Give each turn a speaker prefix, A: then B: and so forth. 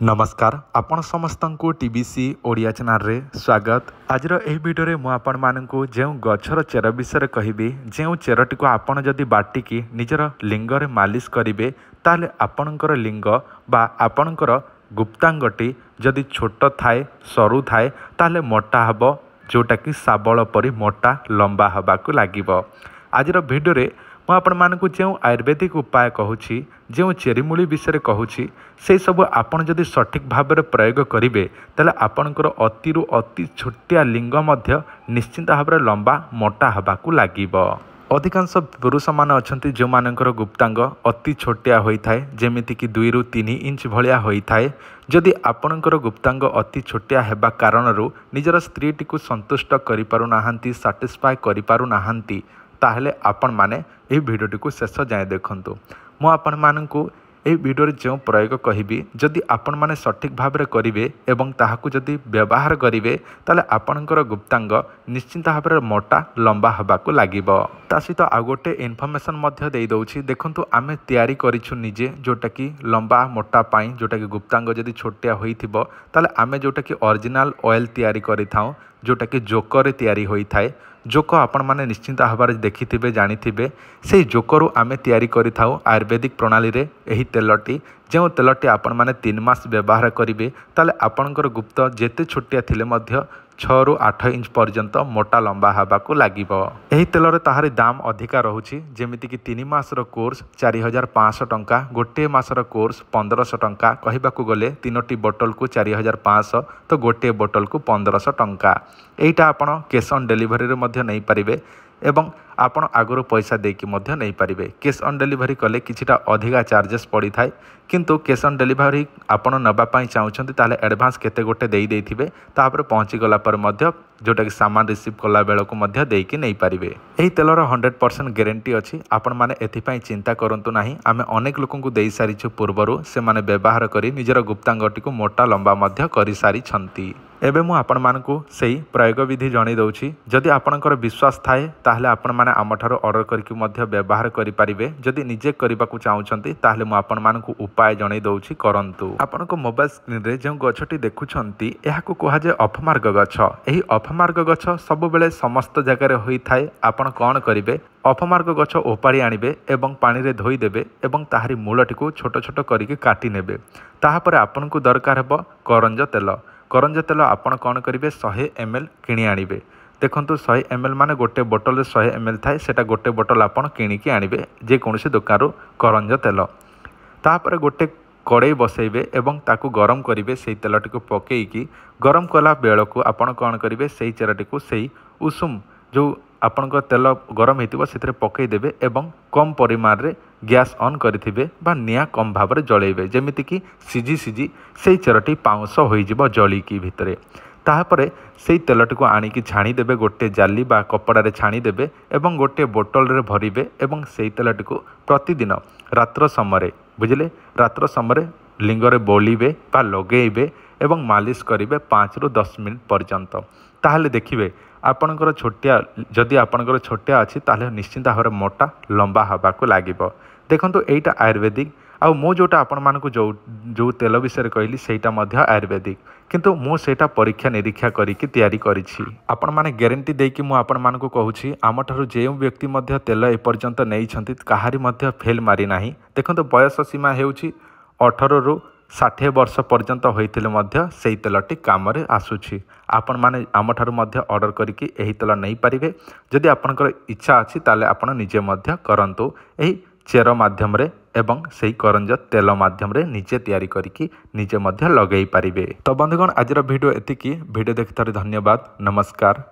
A: नमस्कार आपण समस्त को टीबीसी ओडिया चैनल रे स्वागत। आज भिडियो मु आपण मानकु जो गछर चेर विषय कहबी जो चेरटी को आपण जदि बाटिकी निजर लिंग रे मालिश करेंगे ताले आपणकर लिंग बा आपणकर गुप्तांगटी जदि छोट थाए सरू थाए ताले मोटा हबो जोटा कि साबल परी मोटा लंबा हबाकू लागिबो। आज भिडियो रे मु आपण मानकु जो आयुर्वेदिक उपाय कहूँ जो चेरीमूली विषय कहूँ से सब आपण जदि सठिक भाव में प्रयोग करेंगे तेल आपणकर अतिरु अति छोटिया लिंग मध्य निश्चिंत भाव में लंबा मोटा हबाकू लागिबो। अधिकांश पुरुष मान अच्छा जो मानकर गुप्तांग अति छोटिया होता है जमीती कि 2 ରୁ 3 इंच भलिया होता है। जदि आपणकर गुप्तांग अति छोटिया हेबा कारणरू निजर स्त्री टी संतुष्ट करि पारु नाहांती सैटिस्फाई करि पारु नाहांती ताहले आपण माने ए भिडियोटी को शेष जाए देखंतु। मु आपण मानकु ए भिडियो जो प्रयोग कहबी जदि आपण माने सठिक भाव में करेंगे एवं ताहाकु जदि व्यवहार करेंगे ताले आपणकर गुप्तांग निश्चिंत भाव में मोटा लंबा हबाकू लागिबो। ता सहित आ गोटे इनफॉरमेशन मध्य दे दउछि देखंतु आमे तैयारी करिछु निजे जोटा कि लंबा मोटा पाई जोटा कि गुप्तांग जदि छोटिया होइथिबो ताले आमे जोटा कि ओरिजिनल ऑयल तैयारी करिथाउ जोटा कि जोकर तैयारी होइथाय। जोक आपण माने निश्चिंत भाव में देखिथिबे जानिथिबे से जोकरु आमे तैयारी करिथाउ आयुर्वेदिक प्रणाली रे एही तेलटी जो तेलटी आपण माने 3 मास व्यवहार करिवे ताले आपणकर गुप्त जेते छोटिया थिले मध्य 6 ରୁ 8 इंच पर्यंत मोटा लंबा हबाकू लागिबो। एही तेलर ताहारी दाम अधिका रहुछि जेमिति कि 3 मासर कोर्स 4500 टंका गोटे मासर कोर्स 1500 टंका कहिबाकू गले 3टी बोतल को 4500 तो गोटे बोतल को 1500 टंका। एटा आपण कैश ऑन डिलीवरी रे मध्य नहीं पारिबे एवं आपण आगुरु पैसा देकी मध्य नहीं पारिबे। कैश ऑन डिलीवरी कले किछिटा अधिका चार्जेस पड़ी थाए किंतु कैश ऑन डिलीवरी आपण नबा पई चाहुछंती ताले एडवांस केते गोटे देई देथिबे तापर पहुंची गला पर मध्य जोटा कि सामान रिसीव कला बेल को मध्य देकी नहीं पारिबे। एही तेलर 100% गारंटी अछि आपण माने एथि पई चिंता करंतु नाही। आमे अनेक लोकन को देई सारिछु पूर्वरु से माने व्यवहार करी निजर गुप्तांगटी को मोटा लंबा मध्य करि सारी छंती। एबे मु आपण मानकु सही प्रयोग विधि जणै दउछि जदि आपणकर विश्वास थाए ताहले आपण माने आमठारो ऑर्डर करके मध्य व्यवहार करि पारिबे। जदि निजे करबाकू चाहुछंती ताहले मु आपण मानकु उपाय जणै दउछि करंतु। आपणको मोबाइल स्क्रीन रे जो गछटी देखुछंती एहाकू कोहा जे अफमार्ग गछ। एही अफमार्ग गछ सब बेले समस्त जगह रे होई थाए। आपण कोन करिवे अफमार्ग गछ ओपाड़ी आनिबे एवं पानी रे धोई देबे एवं ताहारी मूलटी को छोट छोट करिके काटी नेबे। ताहापर आपणको दरकार हेबो करंज तेल। करंज तेल आपण कौन करेंगे 100 ml किणी आनिबे। देखंतु 100 ml माने गोटे बोतल 100 ml थाए सेटा गोटे बोतल आपण किणिकी आनिबे जे कोनोसी दुकान रो करंज तेल। तापर गोटे कड़ाई बसैबे एवं ताकू गरम करेंगे से तेलटी को पकेईकी गरम कला बेल को आपण कौन करेंगे से चेराटी को सही उषुम जो आपण तेल गरम होइतिबो सेतरे पकई देबे एवं कम परिमाण रे गैस ऑन करिथिबे बा निया कम भाव में जळेबे जेमिति कि सीझी सीझी से चेरटी पाउंस होइजिबो जळी की भितरे। ताहापरे से तेलटी को आनिकी छाणी देबे गोटे जाली बा कपड़ा रे छाणी देबे एवं गोटे बोतल रे भरिबे एवं से तेलटी को प्रतिदिन रात्र समय बुझिले रात्र समय लिंग रे बोलिबे बा लगेइबे एवं मालिश करिबे 5 ରୁ 10 मिनिट पर्यंत। ताहले देखिबे आपणकर छोटिया जदि आपणकर छोटिया अच्छी ताहले निश्चिंत भाव में मोटा लंबा हबाकू लागिबो। देखंतु एटा आयुर्वेदिक आ मो जोटा आपण मानकु जो तेल विषय कहली सेटा मध्य आयुर्वेदिक किंतु मो सेटा परीक्षा निरीक्षा करिकि तैयारी करिछि। आपण माने ग्यारंटी देकी मु आपण मानकु कहूछि आमठारु जे व्यक्ति मध्य तेल ए पर्यंत नै छंती काहारी मध्य फेल मारी नाही। देखंतु बयस सीमा हेउछि 18 ରୁ 60 वर्ष पर्यंत होइतिले मध्य सेही तेलटी काम रे आसुछि। आपण माने आमठारु मध्य ऑर्डर करिकि एही तेल नै पारिबे। जदि आपनकर इच्छा अछि ताले आपण निजे मध्य करंतु एही चेर माध्यम रे एवं सेही करंज तेल माध्यम रे निजे तैयारी करिकि निजे मध्य लगेई पारिबे। तो बंधुगण आज वीडियो एतिकी वीडियो देखिथार धन्यवाद। नमस्कार।